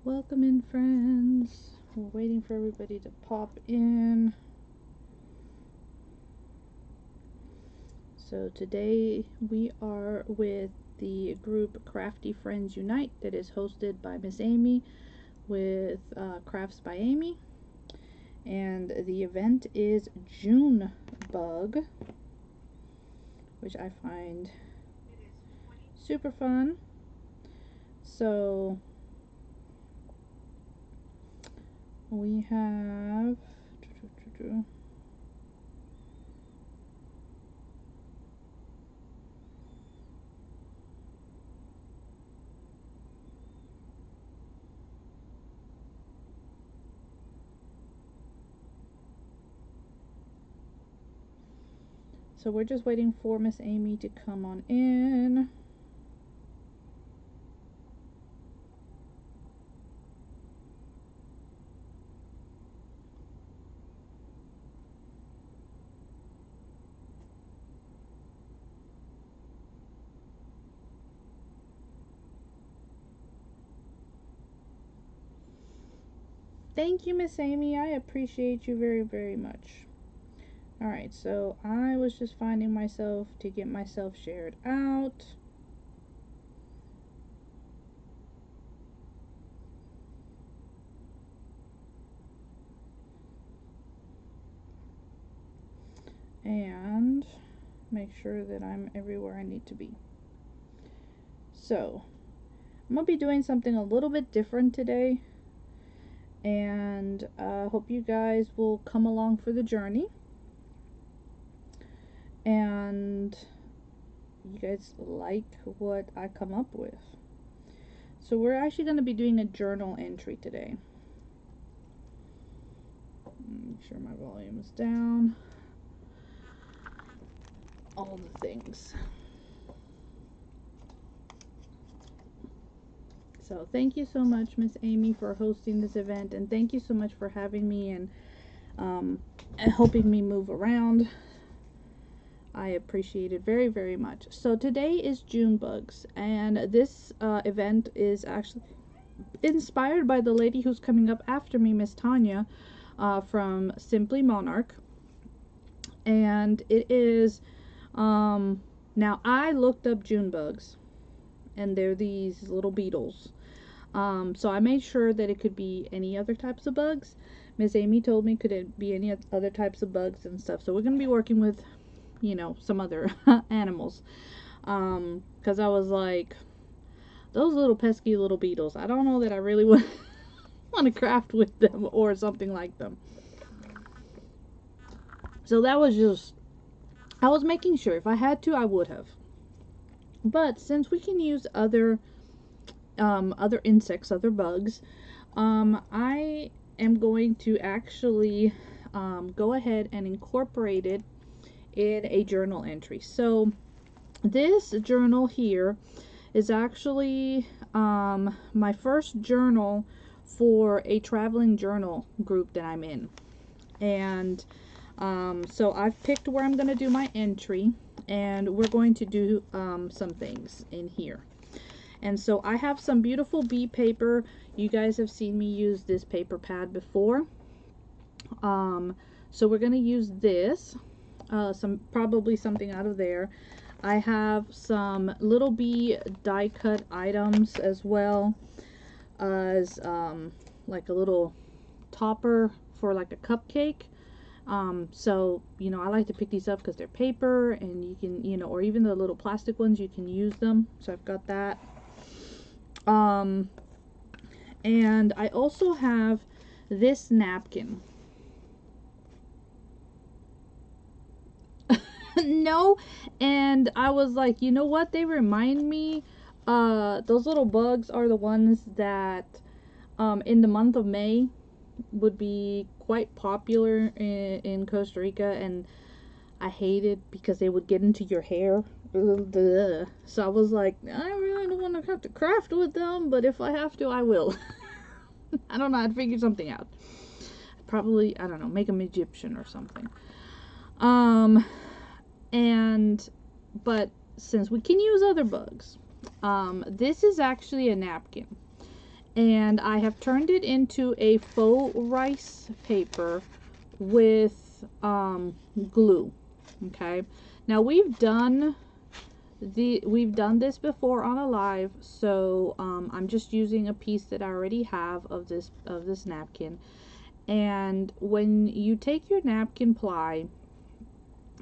Welcome in, friends. We're waiting for everybody to pop in. So today we are with the group Crafty Friends Unite that is hosted by Miss Amy with Crafts by Amy. And the event is June Bug, which I find super fun. So we have so we're just waiting for Miss Amy to come on in. Thank you, Miss Amy. I appreciate you very, very much. Alright, so I was just finding myself to get myself shared out. And make sure that I'm everywhere I need to be. So, I'm going to be doing something a little bit different today. And I hope you guys will come along for the journey. And you guys like what I come up with. So we're actually going to be doing a journal entry today. Make sure my volume is down. All the things. So thank you so much, Miss Amy, for hosting this event, and thank you so much for having me and helping me move around. I appreciate it very, very much. So today is June Bugs, and this event is actually inspired by the lady who's coming up after me, Miss Tanya, from Simply Monarch. And it is now I looked up June bugs, and they're these little beetles. So I made sure that it could be any other types of bugs. Miss Amy told me could it be any other types of bugs and stuff. So we're going to be working with, you know, some other animals. Because I was like, those little pesky little beetles, I don't know that I really want to craft with them or something like them. So that was just, I was making sure if I had to, I would have. But since we can use other insects, other bugs, I am going to actually go ahead and incorporate it in a journal entry. So this journal here is actually my first journal for a traveling journal group that I'm in. And so I've picked where I'm going to do my entry, and we're going to do some things in here. And so I have some beautiful bee paper. You guys have seen me use this paper pad before. So we're going to use this, probably something out of there. I have some little bee die cut items as well as like a little topper for like a cupcake. So, you know, I like to pick these up because they're paper, and you can, you know, or even the little plastic ones, you can use them. So I've got that. And I also have this napkin. No, and I was like, you know what? They remind me, those little bugs are the ones that, in the month of May would be quite popular in Costa Rica, and I hate it because they would get into your hair. Ugh. So I was like, I really don't want to have to craft with them, but if I have to, I will. I don't know, I'd figure something out. Probably, I don't know, make them Egyptian or something. But since we can use other bugs, this is actually a napkin. and I have turned it into a faux rice paper with glue. Okay, now we've done this before on a live, so I'm just using a piece that I already have of this napkin. And when you take your napkin ply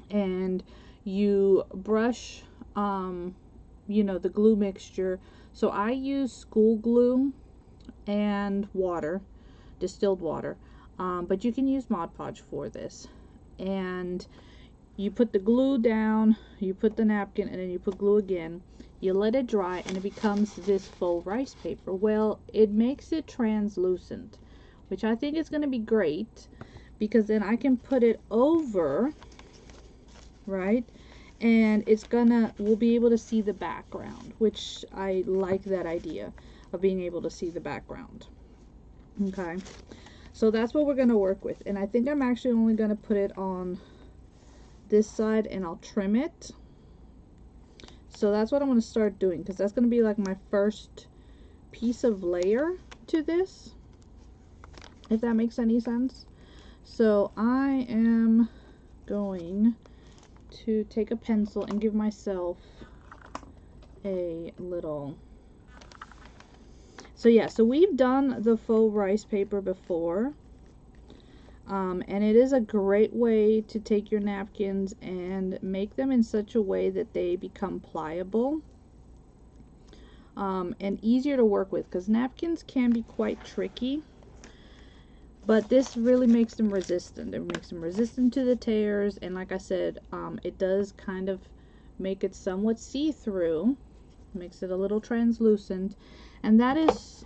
and you brush you know, the glue mixture, so I use school glue and water, distilled water, but you can use Mod Podge for this. And you put the glue down, you put the napkin, and then you put glue again. You let it dry, and it becomes this faux rice paper. Well, it makes it translucent, which I think is going to be great, because then I can put it over, right? And we'll be able to see the background, which I like that idea of being able to see the background. Okay, so that's what we're going to work with. And I think I'm actually only going to put it on this side, and I'll trim it. So that's what I'm going to start doing, because that's going to be like my first piece of layer to this, if that makes any sense. So I am going to take a pencil and give myself a little. So yeah, so we've done the faux rice paper before, and it is a great way to take your napkins and make them in such a way that they become pliable, and easier to work with, because napkins can be quite tricky. But this really makes them resistant. It makes them resistant to the tears, and like I said, it does kind of make it somewhat see-through, makes it a little translucent, and that is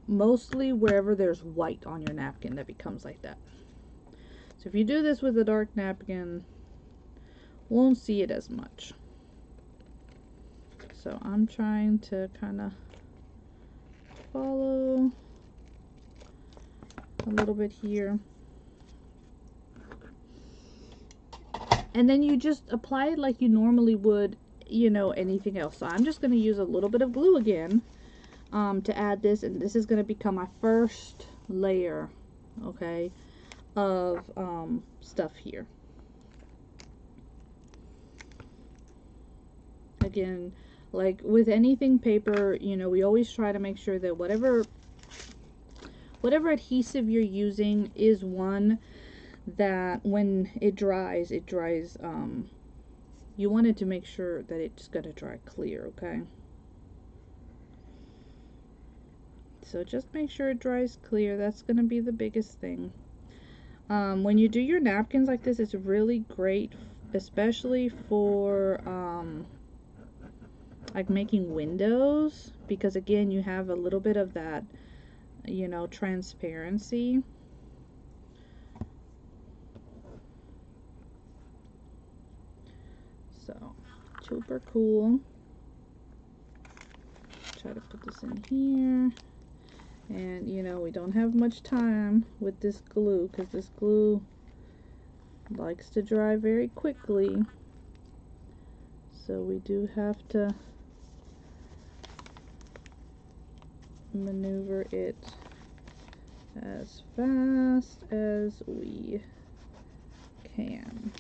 mostly wherever there's white on your napkin that becomes like that. So if you do this with a dark napkin, won't see it as much. So I'm trying to kind of follow a little bit here. And then you just apply it like you normally would, you know, anything else. So I'm just going to use a little bit of glue again to add this, and this is going to become my first layer, okay, of stuff here. Again, like with anything paper, you know, we always try to make sure that whatever adhesive you're using is one that when it dries, you want it to make sure that it's going to dry clear, okay? So just make sure it dries clear. That's going to be the biggest thing. When you do your napkins like this, it's really great, especially for like making windows, because again, you have a little bit of that, you know, transparency. So super cool. Try to put this in here. And you know, we don't have much time with this glue, because this glue likes to dry very quickly. So we do have to maneuver it as fast as we can.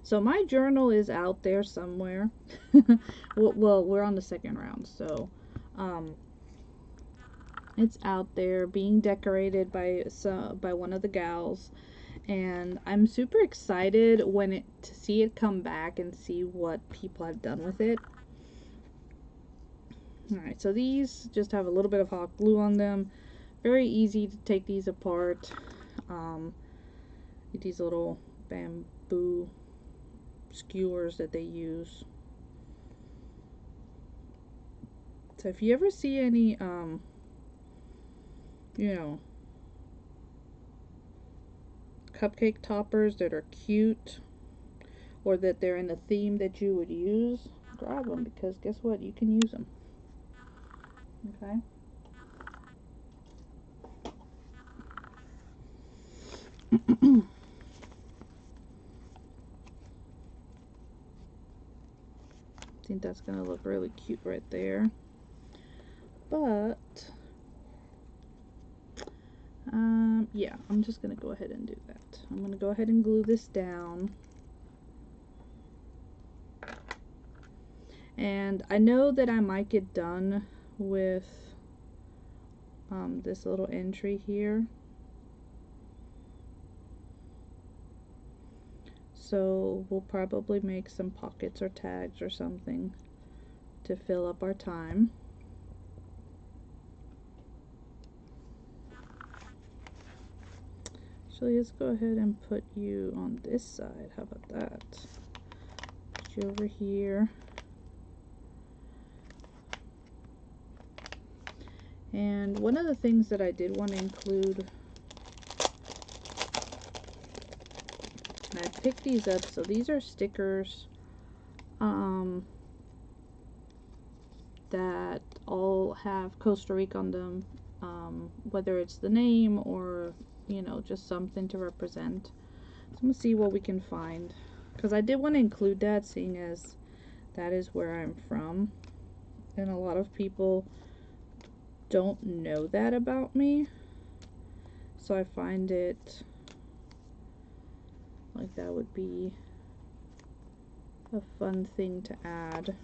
So my journal is out there somewhere. Well, we're on the second round, so it's out there being decorated by one of the gals, and I'm super excited to see it come back and see what people have done with it. Alright, so these just have a little bit of hot glue on them. Very easy to take these apart. These little bamboo skewers that they use. So if you ever see any you know, cupcake toppers that are cute, or that they're in the theme that you would use, grab them, because guess what, you can use them. Okay, think that's gonna look really cute right there. But yeah, I'm just gonna go ahead and do that. I'm gonna go ahead and glue this down. And I know that I might get done with this little entry here. So we'll probably make some pockets or tags or something to fill up our time. Actually, let's go ahead and put you on this side. How about that? Put you over here. And one of the things that I did want to include, I picked these up, so these are stickers that all have Costa Rica on them, whether it's the name or, you know, just something to represent. So I'm gonna see what we can find, because I did want to include that, seeing as that is where I'm from, and a lot of people don't know that about me, so I find it like that would be a fun thing to add.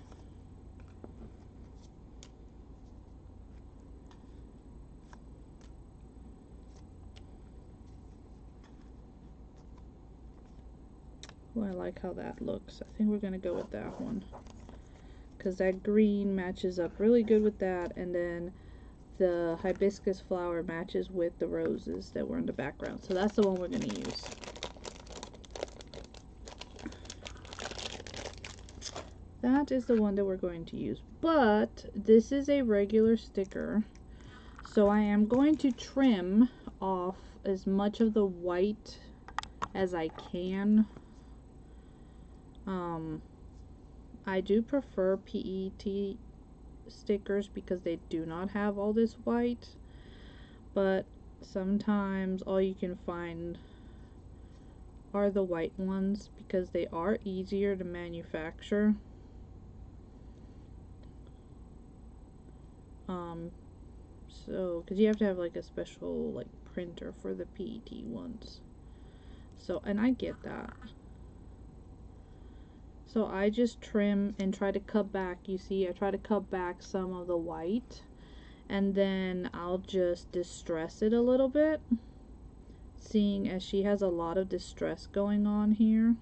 Well, I like how that looks. I think we're gonna go with that one, because that green matches up really good with that, and then the hibiscus flower matches with the roses that were in the background. So that's the one we're gonna use. That is the one that we're going to use. But this is a regular sticker, so I am going to trim off as much of the white as I can. I do prefer PET stickers because they do not have all this white, but sometimes all you can find are the white ones because they are easier to manufacture. So because you have to have like a special like printer for the PET ones, so, and I get that. So I just trim and try to cut back. You see, I try to cut back some of the white, and then I'll just distress it a little bit, seeing as she has a lot of distress going on here.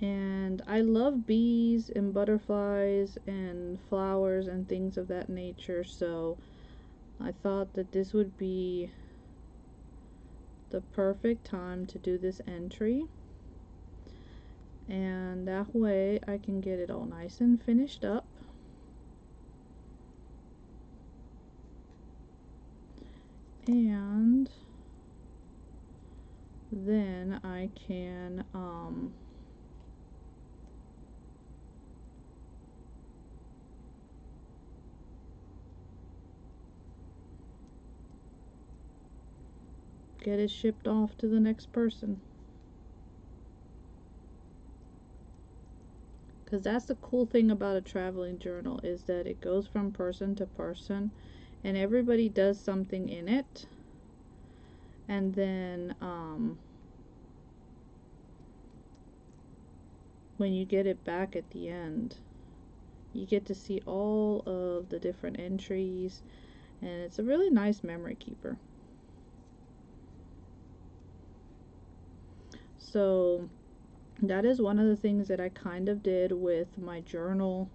And I love bees and butterflies and flowers and things of that nature, so I thought that this would be the perfect time to do this entry, and that way I can get it all nice and finished up. And then I can get it shipped off to the next person. Because that's the cool thing about a traveling journal, is that it goes from person to person and everybody does something in it, and then when you get it back at the end, you get to see all of the different entries, and it's a really nice memory keeper. So that is one of the things that I kind of did with my journal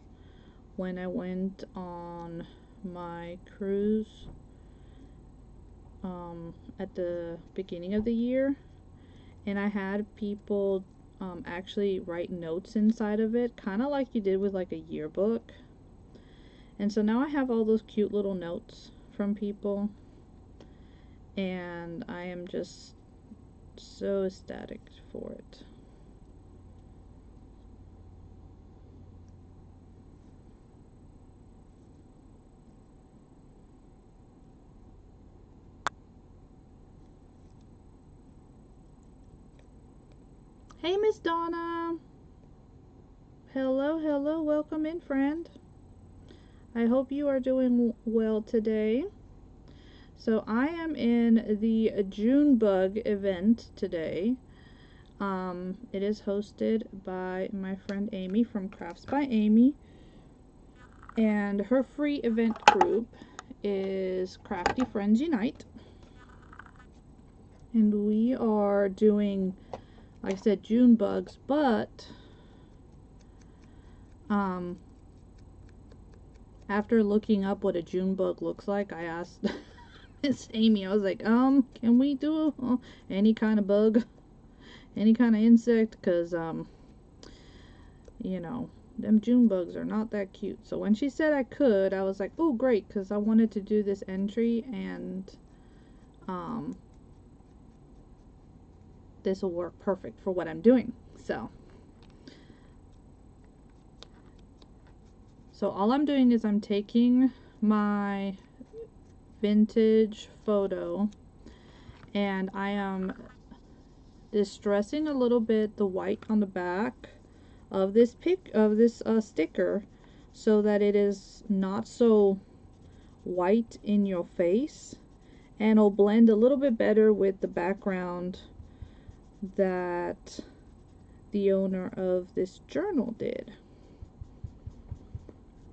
when I went on my cruise at the beginning of the year, and I had people actually write notes inside of it, kind of like you did with like a yearbook. And so now I have all those cute little notes from people, and I am just so ecstatic for it. Hey, Miss Donna. Hello, hello. Welcome in, friend. I hope you are doing well today. So I am in the June Bug event today. It is hosted by my friend Amy from Crafts by Amy. And her free event group is Crafty Friends Unite. And we are doing, like I said, June bugs, but after looking up what a June bug looks like, I asked Miss Amy, I was like, can we do any kind of bug, any kind of insect? Because, you know, them June bugs are not that cute. So when she said I could, I was like, oh, great, because I wanted to do this entry, and, this will work perfect for what I'm doing. So all I'm doing is I'm taking my vintage photo and I am distressing a little bit the white on the back of this sticker so that it is not so white in your face, and it'll blend a little bit better with the background that the owner of this journal did.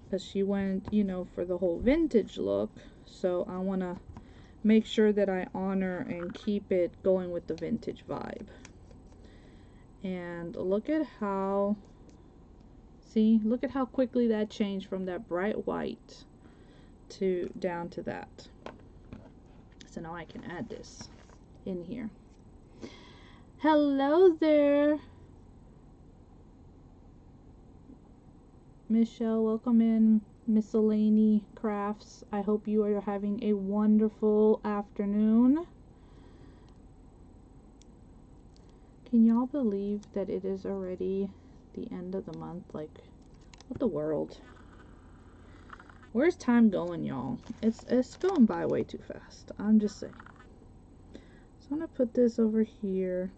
Because she went, you know, for the whole vintage look, so I want to make sure that I honor and keep it going with the vintage vibe. And look at how, see, look at how quickly that changed from that bright white to down to that. So now I can add this in here. Hello there, Michelle, welcome in. Miscellany Crafts, I hope you are having a wonderful afternoon. Can y'all believe that it is already the end of the month? Like, what the world? Where's time going, y'all? It's going by way too fast. I'm just saying. So I'm gonna put this over here.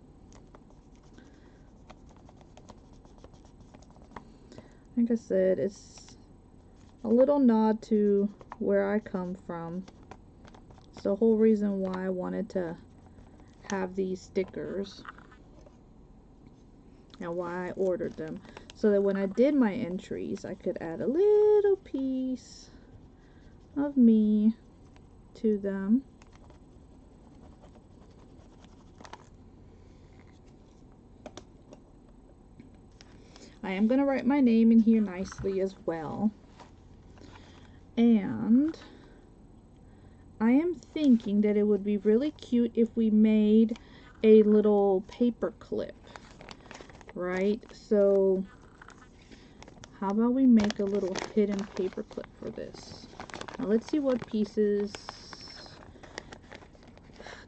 Like I said, it's a little nod to where I come from. It's the whole reason why I wanted to have these stickers and why I ordered them, so that when I did my entries I could add a little piece of me to them. I am going to write my name in here nicely as well. And I am thinking that it would be really cute if we made a little paper clip, right? So how about we make a little hidden paper clip for this? Now let's see what pieces,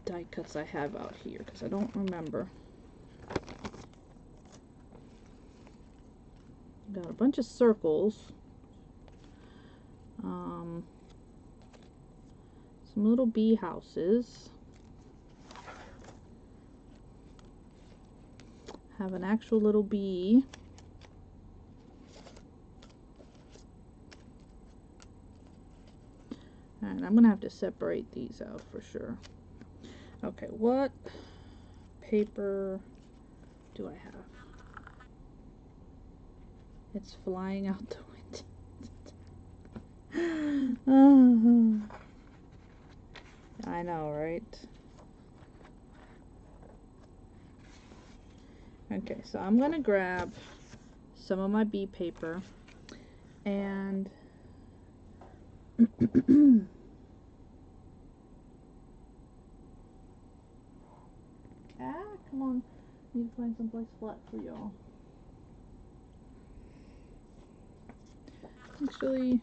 die cuts I have out here, because I don't remember. Got a bunch of circles. Some little bee houses. Have an actual little bee. And I'm gonna have to separate these out for sure. Okay, what paper do I have? It's flying out the window. I know, right? Okay, so I'm gonna grab some of my bee paper and come on, need to find someplace flat for y'all. Actually,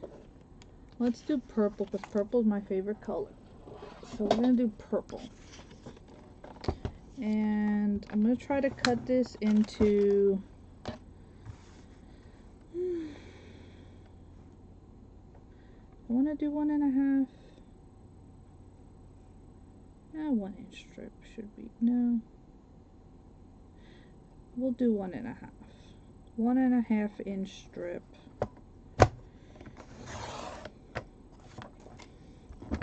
let's do purple, because purple is my favorite color. So we're gonna do purple. And I'm gonna try to cut this into I want to do 1.5. 1 inch strip should be, no. we'll do 1.5. 1.5 inch strip.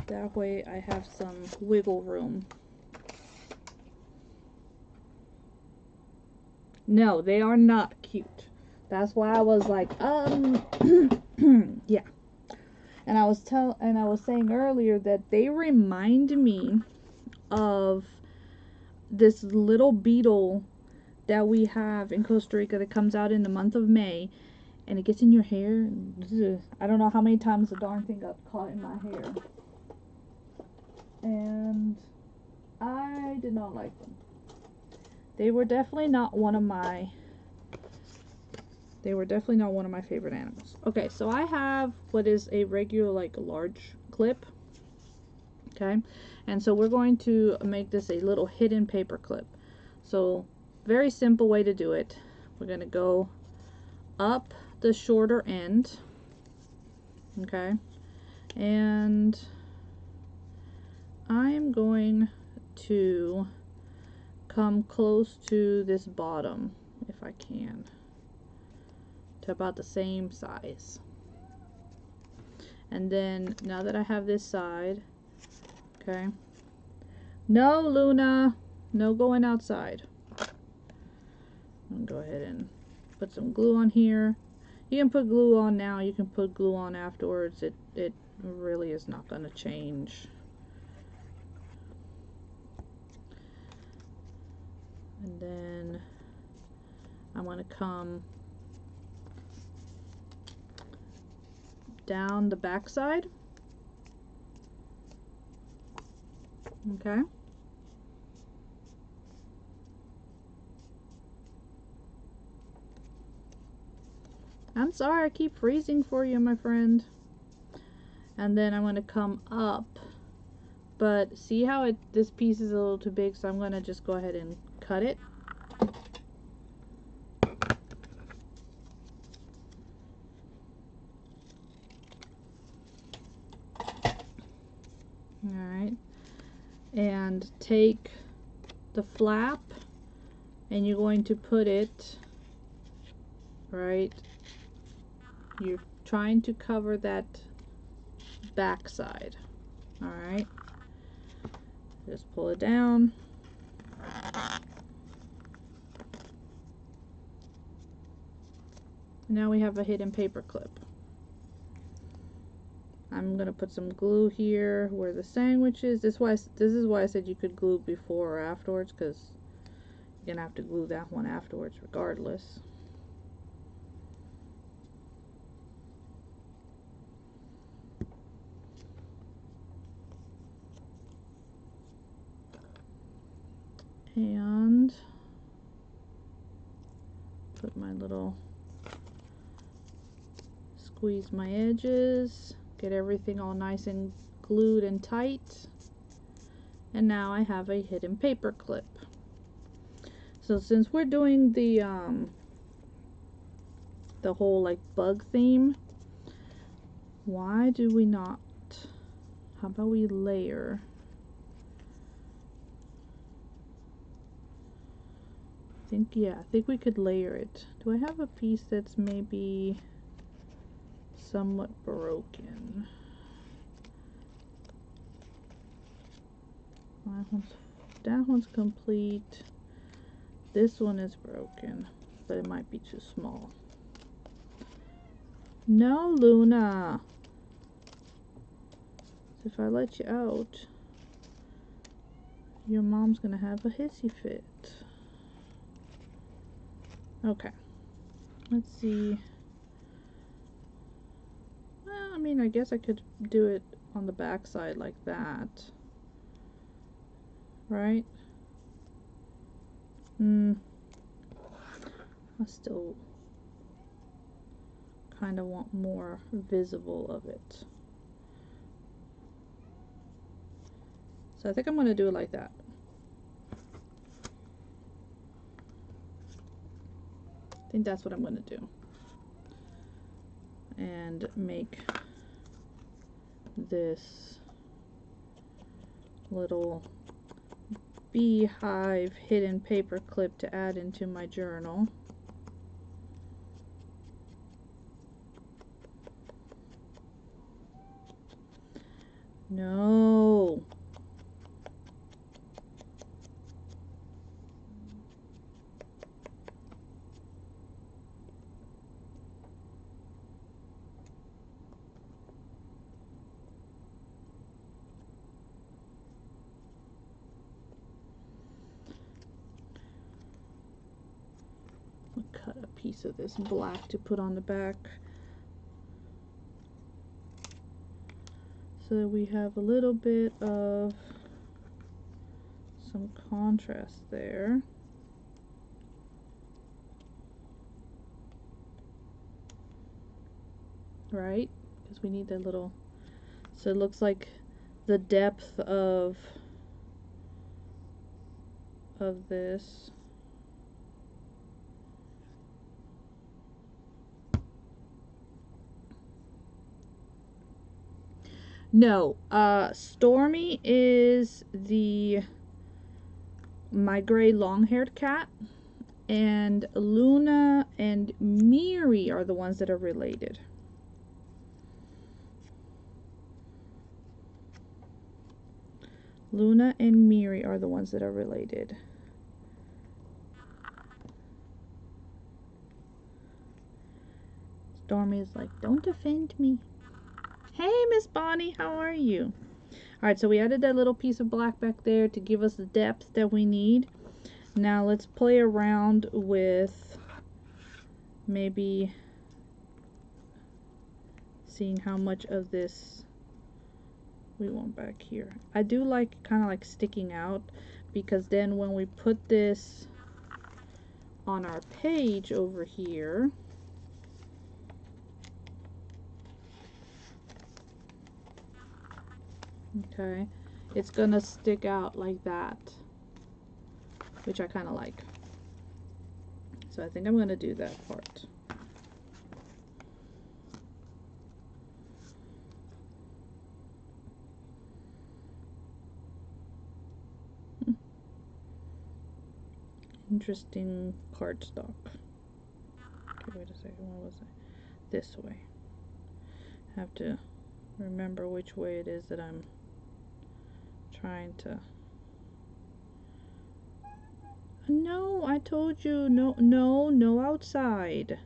That way I have some wiggle room. No, they are not cute. That's why I was like, yeah. And I was saying earlier that they remind me of this little beetle that we have in Costa Rica that comes out in the month of May, and it gets in your hair. I don't know how many times the darn thing got caught in my hair. And I did not like them. They were definitely not one of my favorite animals. Okay, so I have what is a regular, like a large clip. Okay, and so we're going to make this a little hidden paper clip. So very simple way to do it. We're going to go up the shorter end. Okay, and I'm going to come close to this bottom, if I can, to about the same size. And then now that I have this side, okay, no, Luna, no going outside. I'm gonna go ahead and put some glue on here. You can put glue on now, you can put glue on afterwards. It really is not going to change. And then I'm going to come down the back side. Okay. I'm sorry, I keep freezing for you, my friend. And then I'm going to come up. But see how this piece is a little too big, so I'm going to just go ahead and cut it. Alright. And take the flap and you're going to put it right. You're trying to cover that back side. Alright. Just pull it down. Now we have a hidden paper clip. I'm gonna put some glue here where the sandwich is. This is why I said you could glue before or afterwards, because you're gonna have to glue that one afterwards regardless. And put my little, squeeze my edges, get everything all nice and glued and tight. And now I have a hidden paper clip. So since we're doing the whole like bug theme, why do we not, how about we layer? I think we could layer it. Do I have a piece that's maybe somewhat broken? That one's complete. This one is broken, but it might be too small. No, Luna. If I let you out, your mom's gonna have a hissy fit. Okay, let's see. Well, I mean, I guess I could do it on the back side like that, right? I still kind of want more visible of it. So I think I'm going to do it like that. I think that's what I'm going to do. And make this little beehive hidden paper clip to add into my journal. No. I'll cut a piece of this black to put on the back so that we have a little bit of some contrast there. Right? Because we need that little, so it looks like the depth of this. No, Stormy is my gray long-haired cat, and Luna and Miri are the ones that are related. Luna and Miri are the ones that are related. Stormy is like, don't offend me. Hey, Miss Bonnie, how are you? Alright, so we added that little piece of black back there to give us the depth that we need. Now let's play around with maybe seeing how much of this we want back here. I do like kind of like sticking out, because then when we put this on our page over here, okay, it's gonna stick out like that, which I kind of like. So I think I'm gonna do that part. Interesting cardstock. Okay, wait a second, what was it? This way. Have to remember which way it is that I'm trying to. No, I told you, no outside.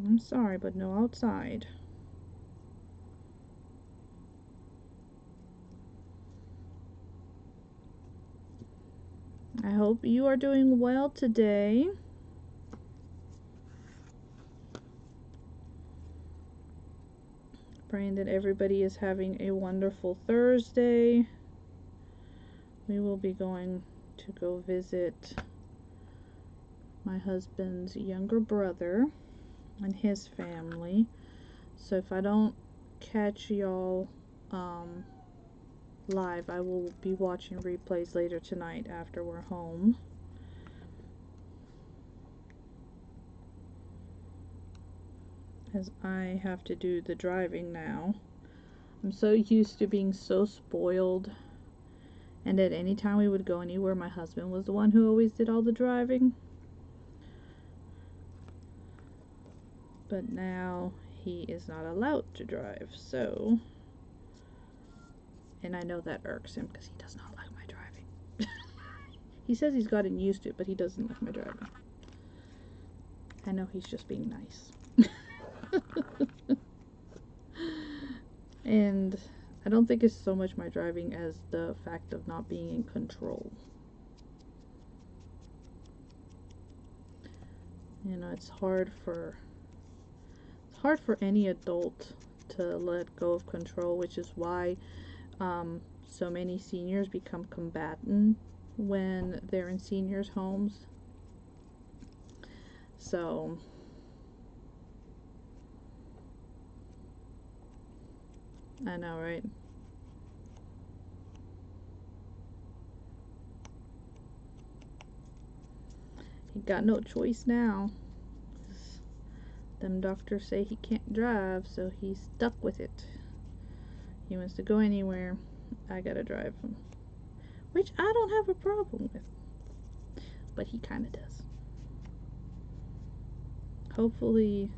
I'm sorry, but no outside. I hope you are doing well today. Praying that everybody is having a wonderful Thursday. We will be going to go visit my husband's younger brother and his family. So if I don't catch y'all live, I will be watching replays later tonight after we're home. As I have to do the driving now. I'm so used to being so spoiled, and at any time we would go anywhere, my husband was the one who always did all the driving. But now he is not allowed to drive, so, and I know that irks him because he does not like my driving. He says he's gotten used to it, but he doesn't like my driving. I know he's just being nice. And I don't think it's so much my driving as the fact of not being in control. You know, it's hard for any adult to let go of control, which is why so many seniors become combatant when they're in seniors' homes. So I know, right? You got no choice now. Them doctors say he can't drive, so he's stuck with it. He wants to go anywhere, I gotta drive him. Which I don't have a problem with. But he kinda does. Hopefully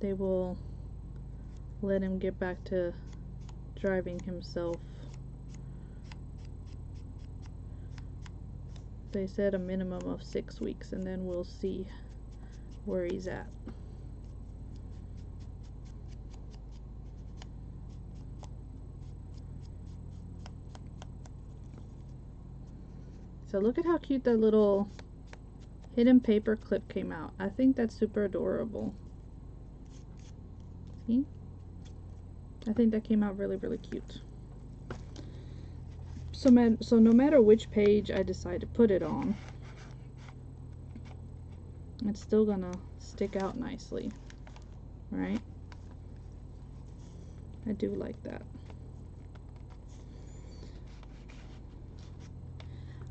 they will let him get back to driving himself. They said a minimum of 6 weeks, and then we'll see where he's at. So look at how cute that little hidden paper clip came out. I think that's super adorable. See? I think that came out really, really cute. So no matter which page I decide to put it on, it's still gonna stick out nicely, right? I do like that.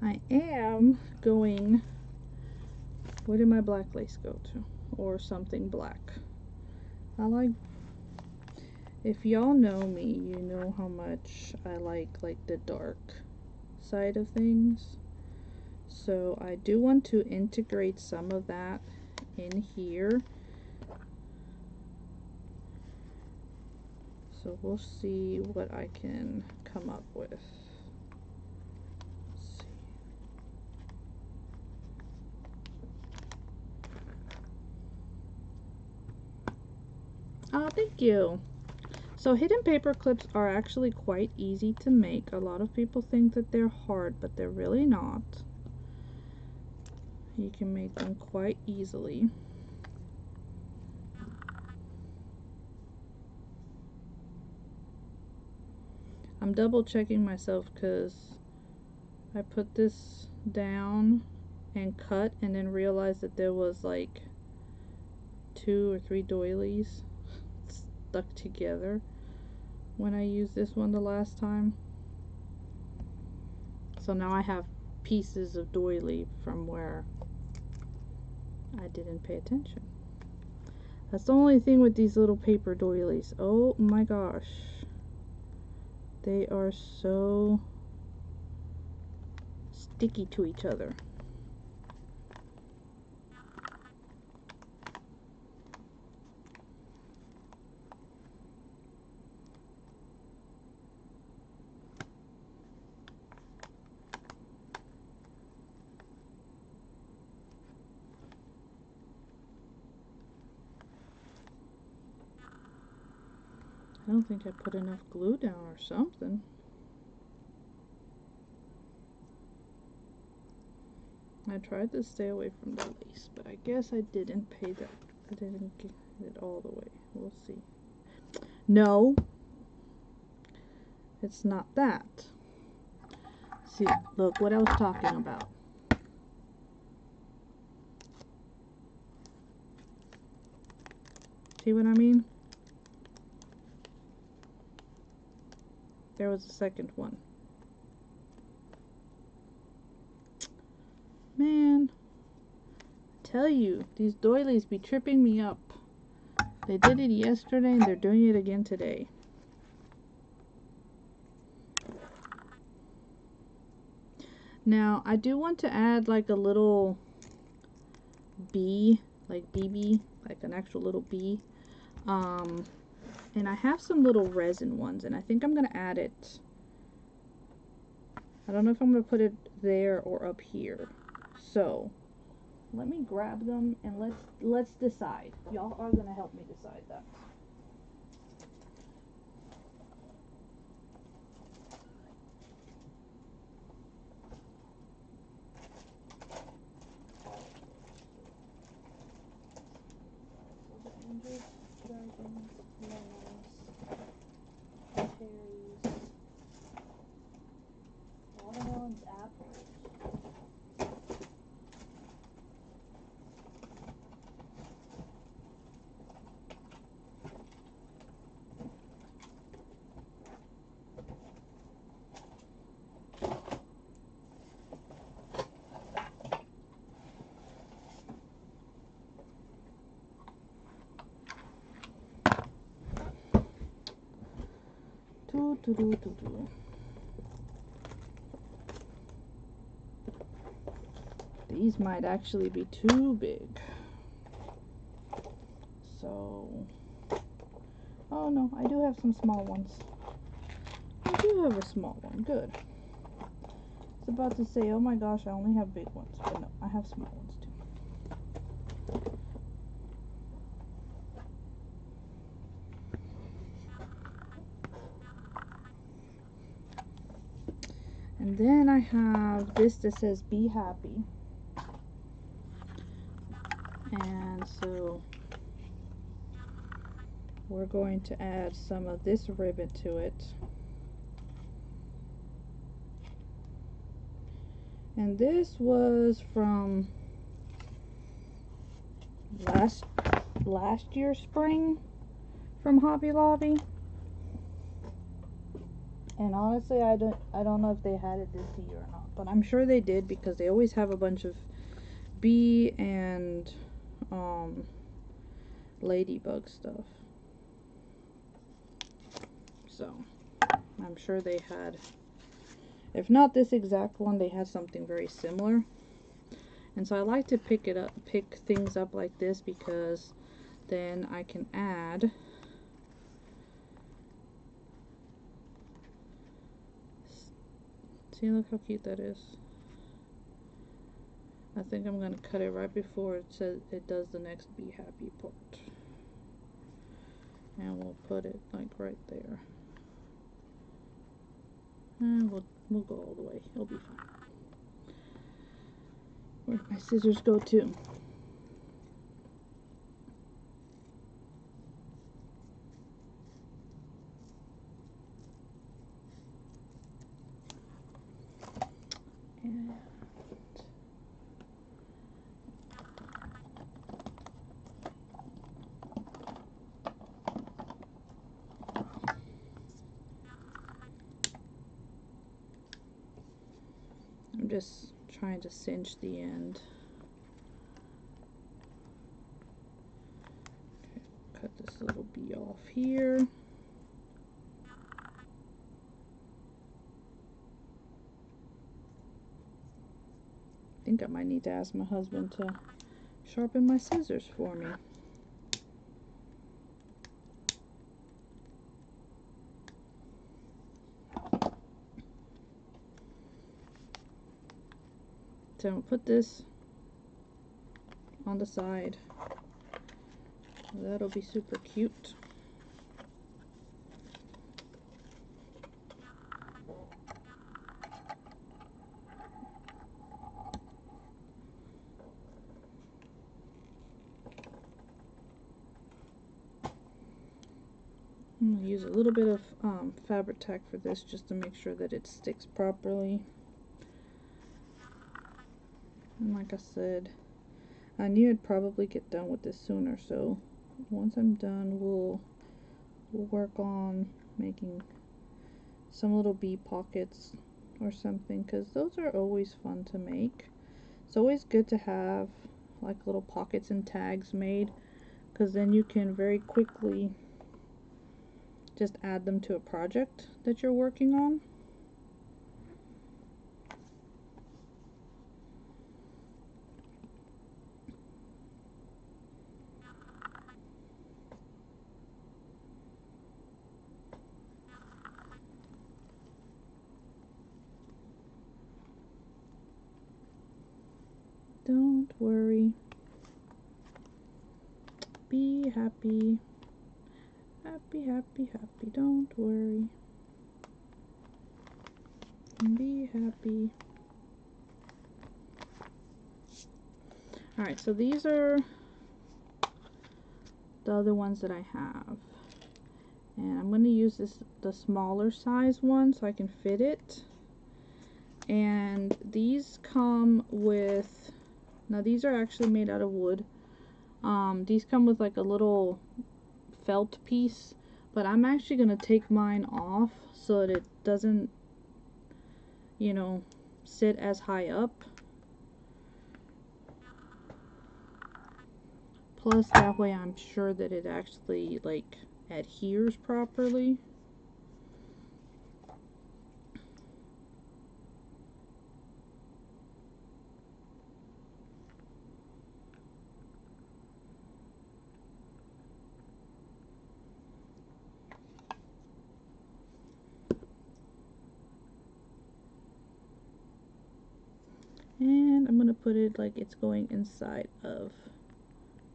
I am going, where did my black lace go to? Or something black. I like, if y'all know me, you know how much I like the dark side of things. So I do want to integrate some of that in here. So we'll see what I can come up with. Let's see. Oh, thank you. So hidden paper clips are actually quite easy to make. A lot of people think that they're hard, but they're really not. You can make them quite easily. I'm double checking myself because I put this down and cut and then realized that there was like 2 or 3 doilies stuck together when I used this one the last time. So now I have pieces of doily from where I didn't pay attention. That's the only thing with these little paper doilies. Oh my gosh. They are so sticky to each other. I don't think I put enough glue down or something. I tried to stay away from the lace, but I guess I didn't pay that. I didn't get it all the way. We'll see. No, it's not that. See, look what I was talking about. See what I mean? There was a second one. Man, I tell you, these doilies be tripping me up. They did it yesterday and they're doing it again today. Now, I do want to add like a little bee, like BB, like an actual little bee. And I have some little resin ones, and I think I'm going to add it. I don't know if I'm going to put it there or up here. So, let me grab them and let's decide. Y'all are going to help me decide that. Watermelons, apples. These might actually be too big. So, oh no, I do have some small ones. I do have a small one, good. I was about to say, oh my gosh, I only have big ones, but no, I have small ones too. And then I have this that says be happy. And so we're going to add some of this ribbon to it. And this was from last year's spring from Hobby Lobby. And honestly, I don't know if they had it this year or not, but I'm sure they did because they always have a bunch of bee and ladybug stuff. So I'm sure they had, if not this exact one, they had something very similar. And so I like to pick things up like this because then I can add see, look how cute that is. I think I'm gonna cut it right before it says it does the next be happy part. And we'll put it like right there. And we'll go all the way. It'll be fine. Where'd my scissors go to? And I'm just trying to cinch the end. Okay, cut this little bee off here. I think I might need to ask my husband to sharpen my scissors for me. So I'll put this on the side. That'll be super cute. I'm going to use a little bit of fabric tack for this just to make sure that it sticks properly. And like I said, I knew I'd probably get done with this sooner, so once I'm done, we'll work on making some little bee pockets or something, because those are always fun to make. It's always good to have like little pockets and tags made, because then you can very quickly just add them to a project that you're working on. Don't worry. Be happy. Happy, happy, happy. Don't worry. Be happy. Alright, so these are the other ones that I have. And I'm going to use the smaller size one so I can fit it. And these come with, now these are actually made out of wood. These come with like a little felt piece, but I'm actually going to take mine off so that it doesn't, you know, sit as high up. Plus that way I'm sure that it actually like adheres properly. And I'm going to put it like it's going inside of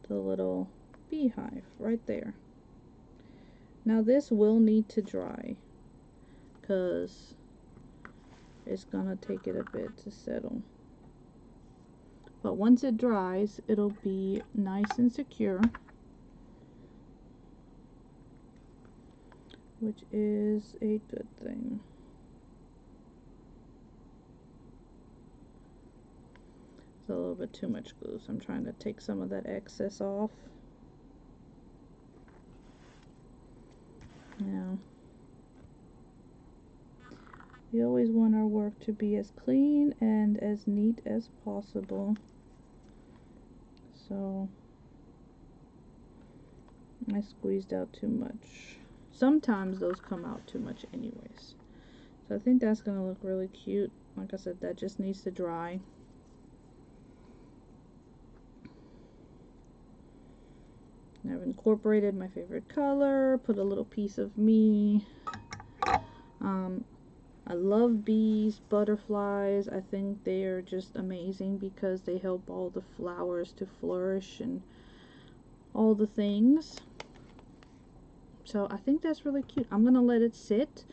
the little beehive right there. Now this will need to dry because it's going to take it a bit to settle. But once it dries, it'll be nice and secure, which is a good thing. It's a little bit too much glue, so I'm trying to take some of that excess off. Now, we always want our work to be as clean and as neat as possible. So I squeezed out too much. Sometimes those come out too much anyways. So I think that's going to look really cute. Like I said, that just needs to dry. I've incorporated my favorite color, put a little piece of me. I love bees, butterflies. I think they are just amazing because they help all the flowers to flourish and all the things. So I think that's really cute. I'm gonna let it sit.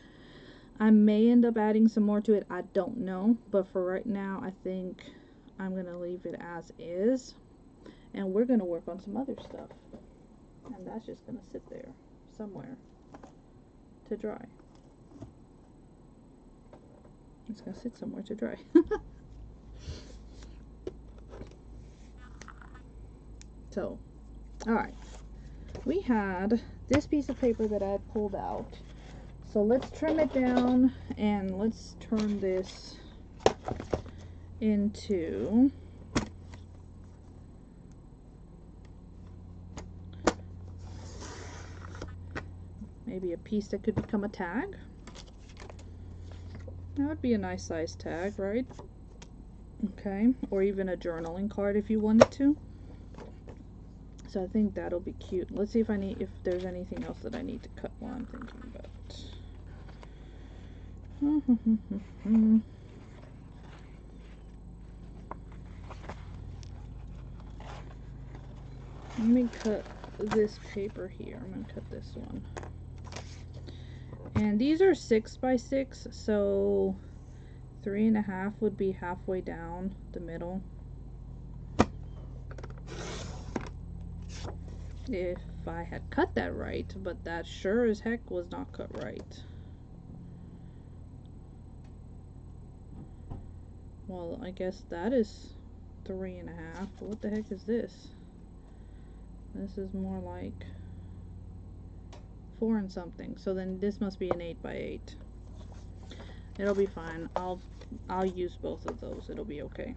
I may end up adding some more to it, I don't know, but for right now I think I'm gonna leave it as is, and we're gonna work on some other stuff, and that's just gonna sit there somewhere to dry. It's gonna sit somewhere to dry. So, alright, we had this piece of paper that I had pulled out, so let's trim it down and let's turn this into maybe a piece that could become a tag. That would be a nice size tag, right? Okay, or even a journaling card if you wanted to. So I think that'll be cute. Let's see if there's anything else that I need to cut while I'm thinking about it. Let me cut this paper here. I'm gonna cut this one. And these are 6 by 6, so 3.5 would be halfway down the middle. If I had cut that right, but that sure as heck was not cut right. Well, I guess that is 3.5. What the heck is this? This is more like 4 and something. So then this must be an 8 by 8. It'll be fine. I'll use both of those. It'll be okay.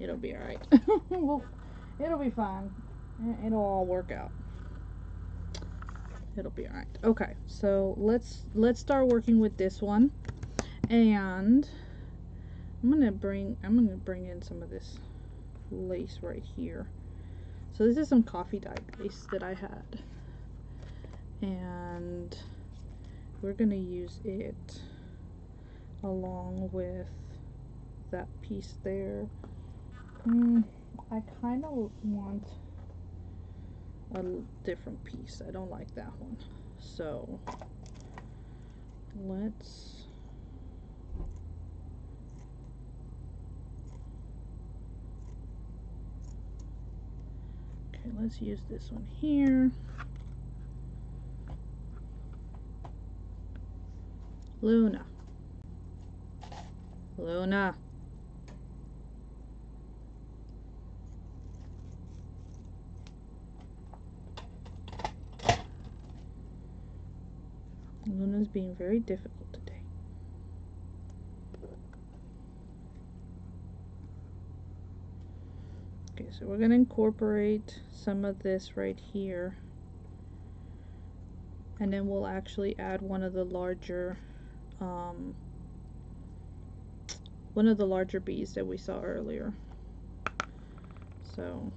It'll be alright. Well, it'll be fine. It'll all work out. It'll be alright. Okay, so let's start working with this one. And I'm gonna bring in some of this lace right here. So this is some coffee dye lace that I had, and we're gonna use it along with that piece there. I kind of want a different piece. I don't like that one, so let's use this one here. Luna. Luna's being very difficult today. Okay, so we're going to incorporate some of this right here, and then we'll actually add one of the larger bees that we saw earlier. So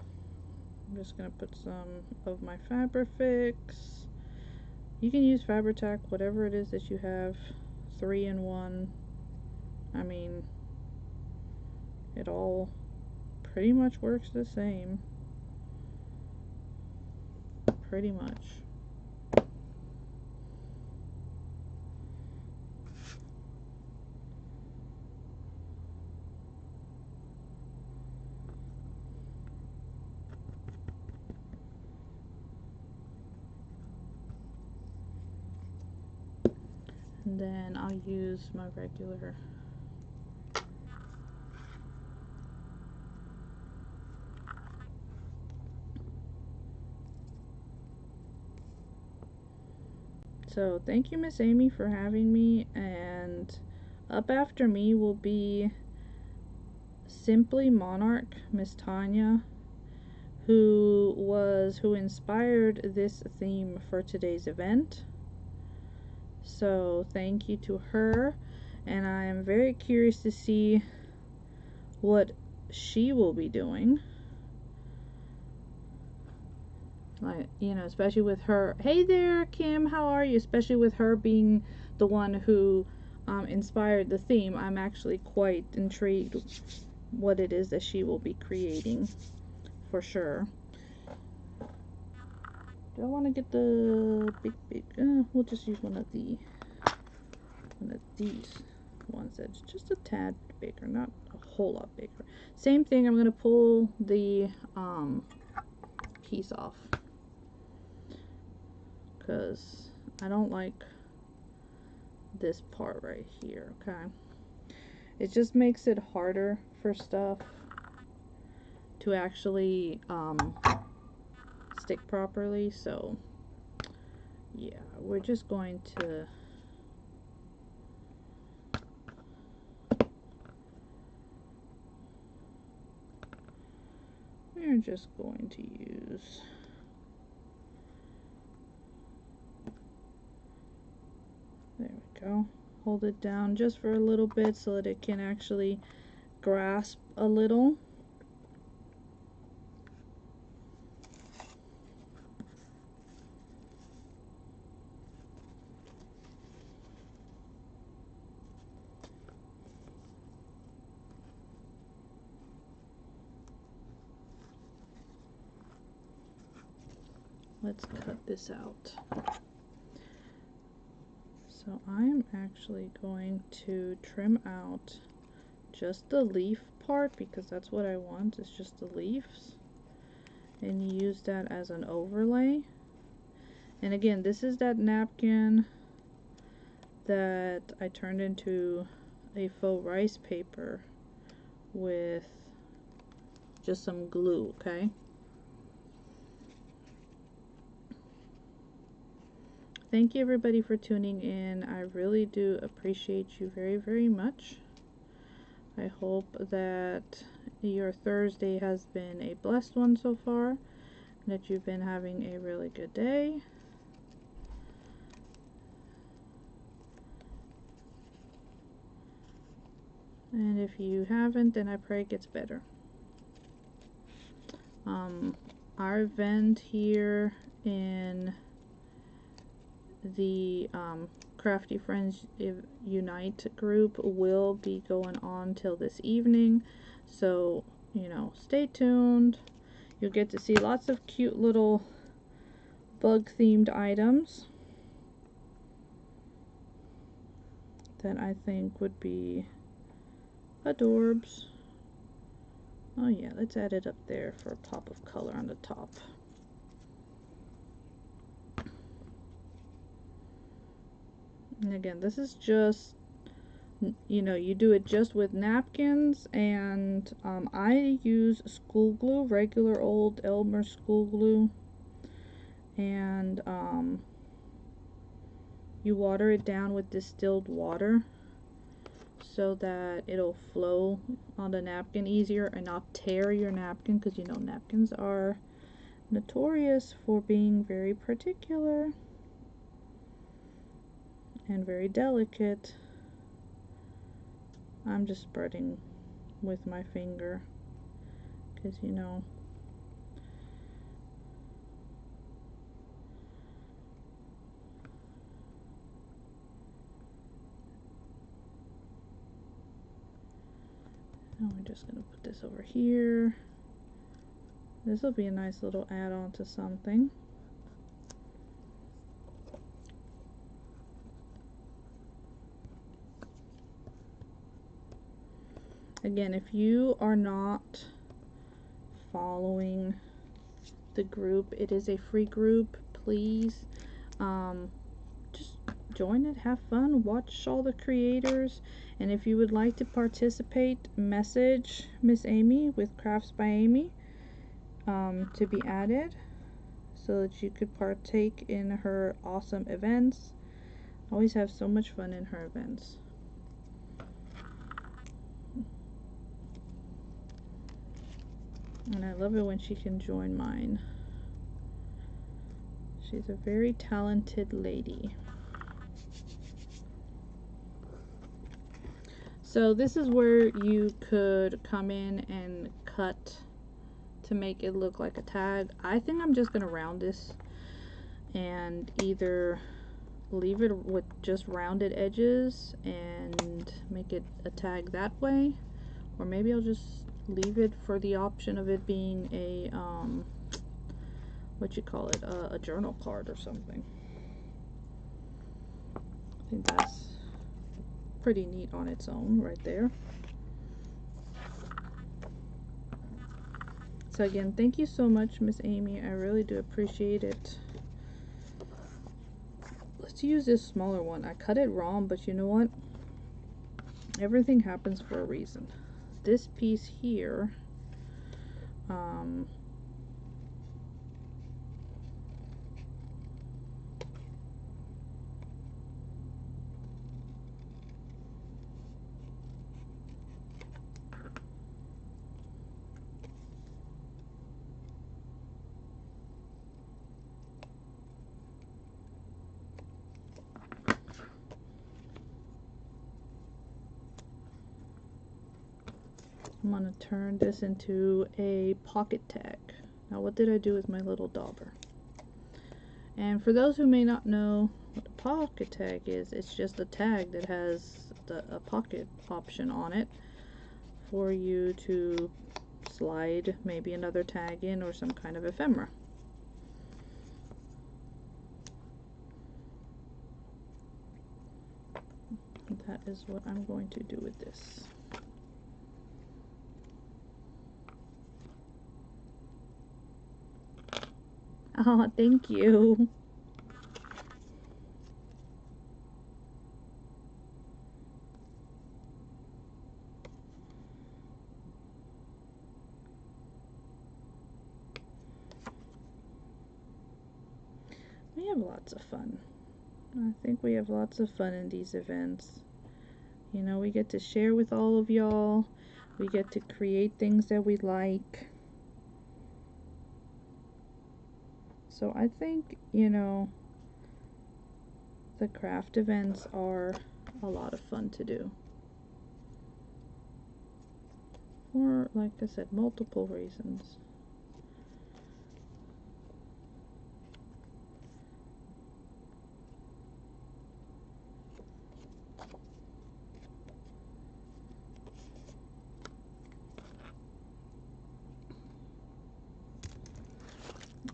I'm just going to put some of my Fabrifix. You can use Fabri-Tac, whatever it is that you have, 3-in-1. I mean, It all pretty much works the same. Pretty much. And then I'll use my regular So thank you, Miss Amy, for having me, and up after me will be Simply Monarch, Miss Tanya, who inspired this theme for today's event. So thank you to her, and I am very curious to see what she will be doing. Like, you know, especially with her. Hey there, Kim, how are you? Especially with her being the one who inspired the theme. I'm actually quite intrigued what it is that she will be creating, for sure. Do I want to get the big? We'll just use one of these ones that's just a tad bigger, not a whole lot bigger. Same thing. I'm gonna pull the piece off because I don't like this part right here. Okay, it just makes it harder for stuff to actually stick properly. So yeah, we're just going to use there we go. Hold it down just for a little bit so that it can actually grasp a little. Let's cut this out. So I'm actually going to trim out just the leaf part because that's what I want, is just the leaves, and use that as an overlay. And again, this is that napkin that I turned into a faux rice paper with just some glue, okay? Thank you everybody for tuning in. I really do appreciate you very, very much. I hope that your Thursday has been a blessed one so far, and that you've been having a really good day. And if you haven't, then I pray it gets better. Our event here in the Crafty Friends Unite group will be going on till this evening, so you know, stay tuned. You'll get to see lots of cute little bug themed items that I think would be adorbs. Oh yeah, let's add it up there for a pop of color on the top. And again, this is just, you know, you do it just with napkins, and I use school glue, regular old Elmer school glue, and you water it down with distilled water so that it'll flow on the napkin easier and not tear your napkin, because you know napkins are notorious for being very particular and very delicate. I'm just spreading with my finger because, you know, And we're just going to put this over here. This will be a nice little add-on to something. Again, if you are not following the group, it is a free group. Please just join it, have fun, watch all the creators, and if you would like to participate, message Miss Amy with Crafts by Amy to be added so that you could partake in her awesome events. Always have so much fun in her events. And I love it when she can join mine. She's a very talented lady. So this is where you could come in and cut to make it look like a tag. I think I'm just gonna round this and either leave it with just rounded edges and make it a tag that way, or maybe I'll just leave it for the option of it being a what you call it, a journal card or something. I think that's pretty neat on its own right there. So again, thank you so much, Miss Amy. I really do appreciate it. Let's use this smaller one. I cut it wrong, but you know what? Everything happens for a reason. This piece here, I'm going to turn this into a pocket tag. Now what did I do with my little dauber? And for those who may not know what a pocket tag is, it's just a tag that has a pocket option on it for you to slide maybe another tag in or some kind of ephemera. That is what I'm going to do with this. Oh, thank you. We have lots of fun. I think we have lots of fun in these events. You know, we get to share with all of y'all. We get to create things that we like. So I think, you know, the craft events are a lot of fun to do. For, like I said, multiple reasons.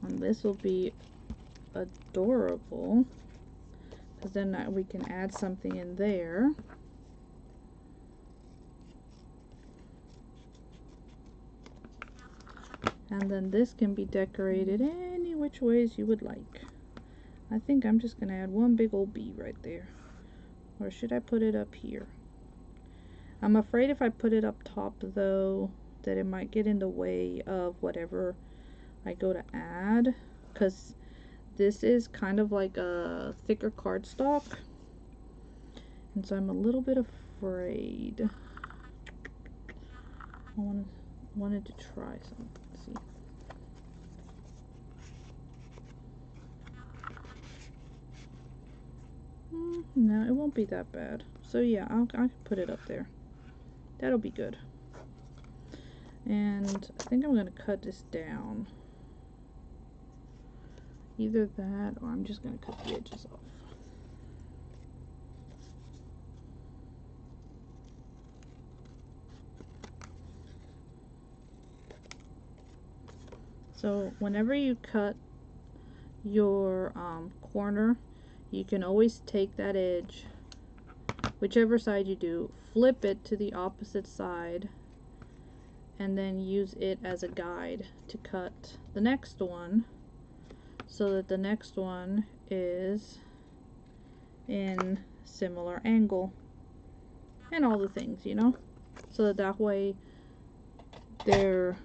And this will be adorable, because then we can add something in there. And then this can be decorated any which ways you would like. I think I'm just going to add one big old bee right there. Or should I put it up here? I'm afraid if I put it up top, though, that it might get in the way of whatever I go to add, because this is kind of like a thicker cardstock, and so I'm a little bit afraid. I wanted to try something. Let's see. No, it won't be that bad. So yeah, I can put it up there. That'll be good. And I think I'm going to cut this down. Either that, or I'm just going to cut the edges off. So whenever you cut your corner, you can always take that edge, whichever side you do, flip it to the opposite side, and then use it as a guide to cut the next one, so that the next one is in similar angle and all the things, you know, so that that way they're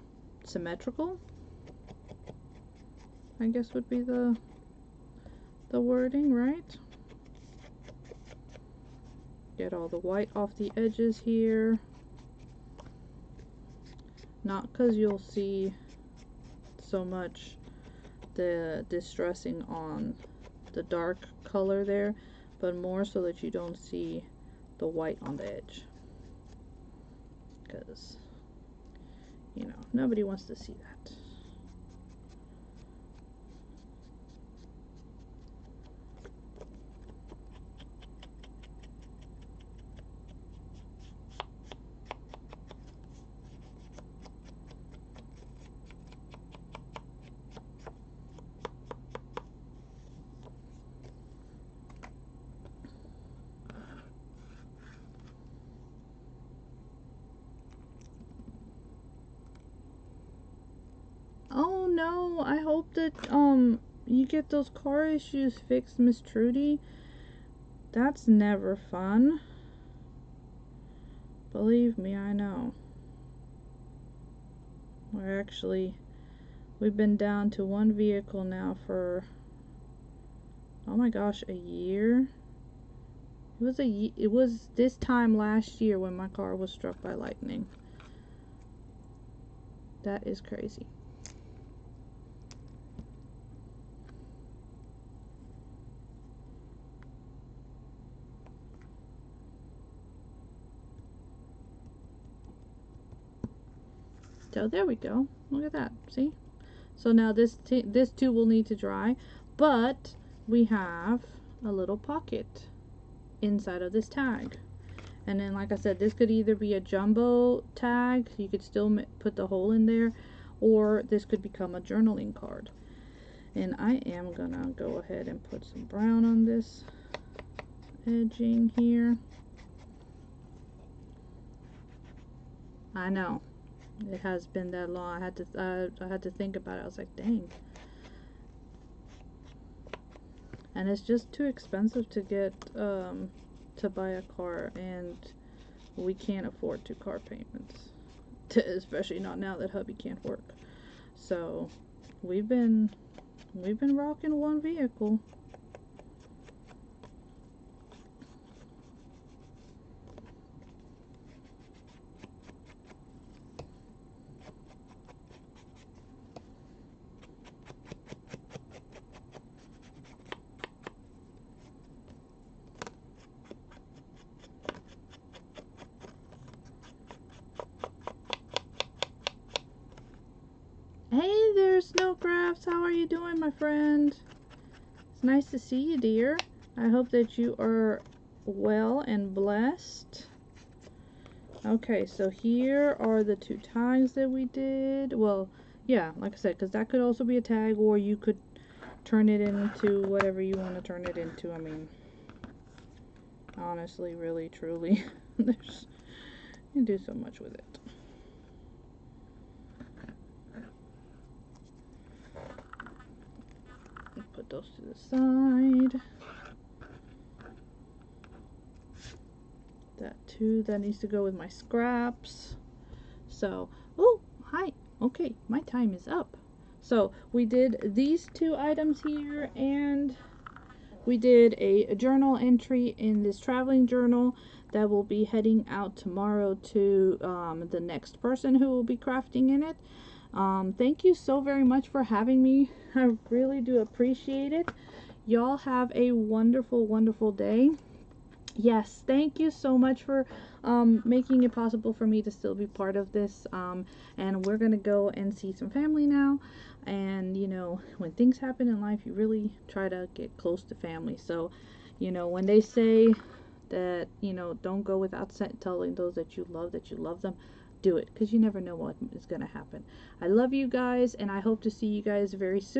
symmetrical, I guess would be the wording, right? Get all the white off the edges here. Not because you'll see so much the distressing on the dark color there, but more so that you don't see the white on the edge, because, you know, nobody wants to see that. Oh no, I hope that you get those car issues fixed, Miss Trudy. That's never fun. Believe me, I know. We've been down to one vehicle now for, oh my gosh, a year. It was this time last year when my car was struck by lightning. That is crazy. So there we go. Look at that. See? So now this too will need to dry, but we have a little pocket inside of this tag. And then, like I said, this could either be a jumbo tag, you could still put the hole in there, or this could become a journaling card. And I am gonna go ahead and put some brown on this edging here. I know it has been that long. I had to think about it. I was like, dang. And it's just too expensive to get to buy a car, and we can't afford 2 car payments, especially not now that hubby can't work. So we've been rocking one vehicle. Hey there, Snowcrafts. How are you doing, my friend? It's nice to see you, dear. I hope that you are well and blessed. Okay, so here are the 2 tags that we did. Well, yeah, like I said, because that could also be a tag, or you could turn it into whatever you want to turn it into. I mean, honestly, really, truly, you can do so much with it. Put those to the side. That too, that needs to go with my scraps. So, oh, hi. Okay, my time is up. So we did these 2 items here, and we did a journal entry in this traveling journal that will be heading out tomorrow to the next person who will be crafting in it. Thank you so very much for having me. I really do appreciate it. Y'all have a wonderful, wonderful day. Yes, thank you so much for making it possible for me to still be part of this. And we're gonna go and see some family now. And you know, when things happen in life, you really try to get close to family. So, you know, when they say that, you know, don't go without telling those that you love them, do it, because you never know what is going to happen. I love you guys, and I hope to see you guys very soon.